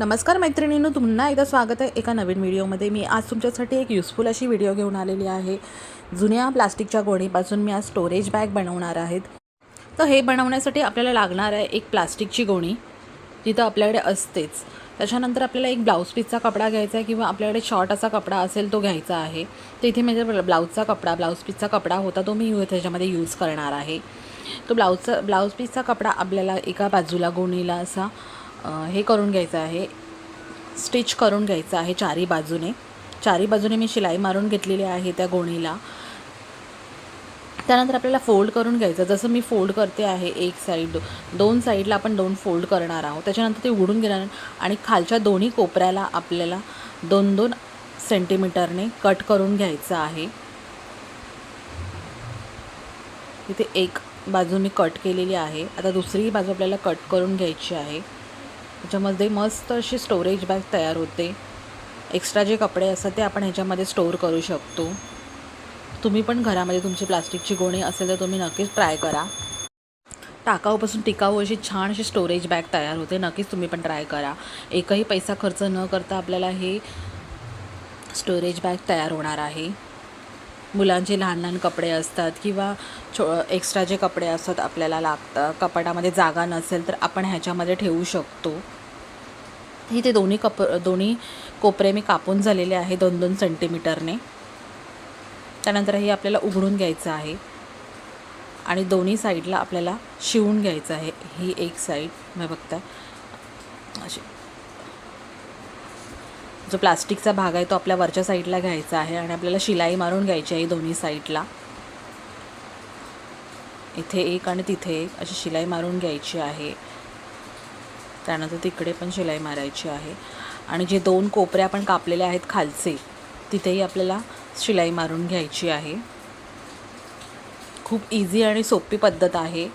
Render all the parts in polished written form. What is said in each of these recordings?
नमस्कार मैत्रिणींनो, पुन्हा एकदा स्वागत आहे एका नवीन व्हिडिओमध्ये। मी आज तुमच्यासाठी एक युजफुल अशी व्हिडिओ घेऊन आलेली आहे। जुन्या प्लास्टिकच्या गोणीपासून मी आज स्टोरेज बॅग बनवणार आहेत। तर हे बनवण्यासाठी आपल्याला लागणार आहे एक प्लास्टिकची गोणी, जिथं आपल्याकडे असतेच। त्याच्यानंतर आपल्याला एक ब्लाऊज पीसचा कपडा घ्यायचा आहे किंवा आपल्याकडे शॉर्ट असा कपडा असेल तो घ्यायचा आहे। तर इथे माझ्या ब्लाऊज पीसचा कपडा होता, तो मी त्याच्यामध्ये यूज करणार आहे। तो ब्लाऊज पीसचा कपडा आपल्याला एका बाजूला गोणीला असा हे करून घ्यायचं आहे, स्टिच करून घ्यायचं आहे चारी बाजूने मी शिलाई मारून घेतलेली आहे त्या गोणीला। त्यानंतर आपल्याला फोल्ड करून घ्यायचं, जसं मी फोल्ड करते आहे एक साईड, दोन साईडला आपण दोन फोल्ड करणार आहोत। त्याच्यानंतर ते उघडून घेणार आणि खालच्या दोन्ही कोपऱ्याला आपल्याला 2-2 सेंटीमीटरने कट करून घ्यायचं आहे। इथे एक बाजू मी कट केलेली आहे, आता दुसरी बाजू आपल्याला कट करून घ्यायची आहे। त्याच्यामध्ये मस्त अशी स्टोरेज बॅग तयार होते। एक्स्ट्रा जे कपडे असतात ते आपण ह्याच्यामध्ये स्टोअर करू शकतो। तुम्ही पण घरामध्ये तुमची प्लास्टिकची गोणी असेल तर तुम्ही नक्कीच ट्राय करा। टाकाऊपासून टिकाऊ अशी छान अशी स्टोरेज बॅग तयार होते, नक्कीच तुम्ही पण ट्राय करा। एकही पैसा खर्च न करता आपल्याला हे स्टोरेज बॅग तयार होणार आहे। मुलांचे लहान कपडे असतात किंवा एक्स्ट्रा जे कपडे असतात आपल्याला लागतं, कपाटामध्ये जागा नसेल तर आपण ह्याच्यामध्ये ठेवू शकतो। इथे दोन्ही कोपरे मी कापून झालेले आहे 2-2 सेंटीमीटरने। त्यानंतर हे आपल्याला उघडून घ्यायचं आहे आणि दोन्ही साईडला आपल्याला शिवून घ्यायचं आहे। ही एक साईड मी बघता अशी, जो प्लास्टिकचा भाग आहे तो आपल्या वरच्या साईडला घ्यायचा आहे आणि आपल्याला शिलाई मारून घ्यायची आहे दोन्ही साईडला। इथे एक आणि तिथे एक अशी शिलाई मारून घ्यायची आहे। त्यानंतर तिकडे पण शिलाई मारायची आहे आणि जे 2 कोपरे आपण कापलेले आहेत खालचे, तिथेही आपल्याला शिलाई मारून घ्यायची आहे। खूप इझी आणि सोपी पद्धत आहे।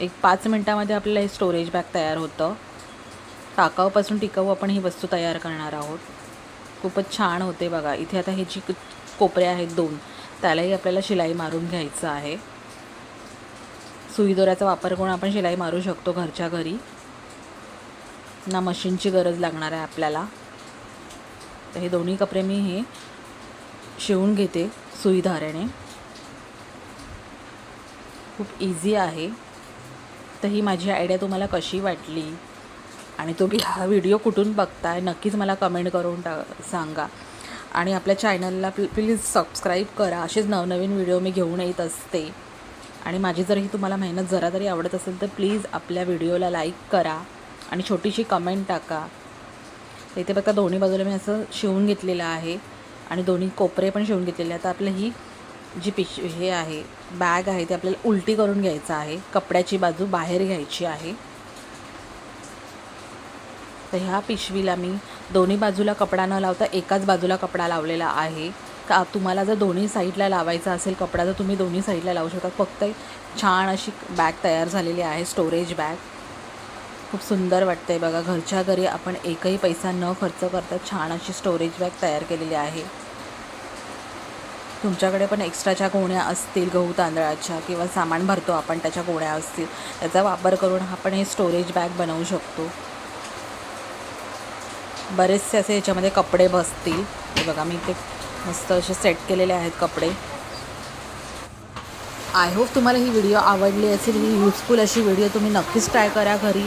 एक 5 मिनिटामध्ये आपल्याला हे स्टोरेज बॅग तयार होतं। टाकाऊपासून टिकाऊ आपण ही वस्तू तयार करणार आहोत। खूपच छान होते बघा। इथे आता हे जी कोपरे आहेत 2, त्यालाही आपल्याला शिलाई मारून घ्यायचं आहे। सुई दोऱ्याचा वापर करून आपण शिलाई मारू शकतो घरच्या घरी, ना मशीनची गरज लागणार आहे आपल्याला। तर हे दोन्ही कपडे मी हे शिवून घेते सुई धाऱ्याने। खूप इझी आहे। तर ही माझी आयडिया तुम्हाला कशी वाटली आणि तुम्ही हा व्हिडिओ कुठून बघताय नक्कीच मला कमेंट करून सांगा। आणि आपल्या चॅनलला प्लीज सबस्क्राईब करा। असेच नवनवीन व्हिडिओ मी घेऊन येत असते। आणि माझी जर ही तुम्हाला मेहनत जरा तरी आवडत असेल तर प्लीज आपल्या व्हिडिओला लाईक करा आणि छोटीशी कमेंट टाका। इथे बघा दोन्ही बाजूला मी असं शिवून घेतलेलं आहे आणि दोन्ही कोपरे पण शिवून घेतलेले आहेत। आता आपलं ही जी हे आहे बॅग आहे ती आपल्याला उलटी करून घ्यायचं आहे, कपड्याची बाजू बाहेर घ्यायची आहे। तर ह्या पिशवीला मी दोन्ही बाजूला कपडा न लावता एकाच बाजूला कपडा लावलेला आहे। का तुम्हाला जर दोन्ही साईडला लावायचा असेल कपडा तर तुम्ही दोन्ही साईडला लावू शकता। फक्त छान अशी बॅग तयार झालेली आहे, स्टोरेज बॅग। खूप सुंदर वाटते बघा। घरच्या घरी आपण एकही पैसा न खर्च करता छान अशी स्टोरेज बॅग तयार केलेली आहे। तुमच्याकडे पण एक्स्ट्राच्या गोण्या असतील गहू तांदळाच्या किंवा सामान भरतो आपण त्याच्या गोण्या असतील, त्याचा वापर करून आपण हे स्टोरेज बॅग बनवू शकतो। बरेचसे असे याच्यामध्ये कपडे बसतील। हे बघा मी ते मस्त असे सेट केलेले आहेत कपडे। आय होप तुम्हाला ही व्हिडिओ आवडली असेल। ही यूजफुल अशी व्हिडिओ तुम्ही नक्कीच ट्राय करा घरी।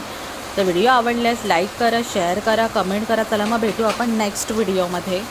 तर व्हिडिओ आवडल्यास लाईक करा, शेअर करा, कमेंट करा। चला मग भेटू आपण नेक्स्ट व्हिडिओमध्ये।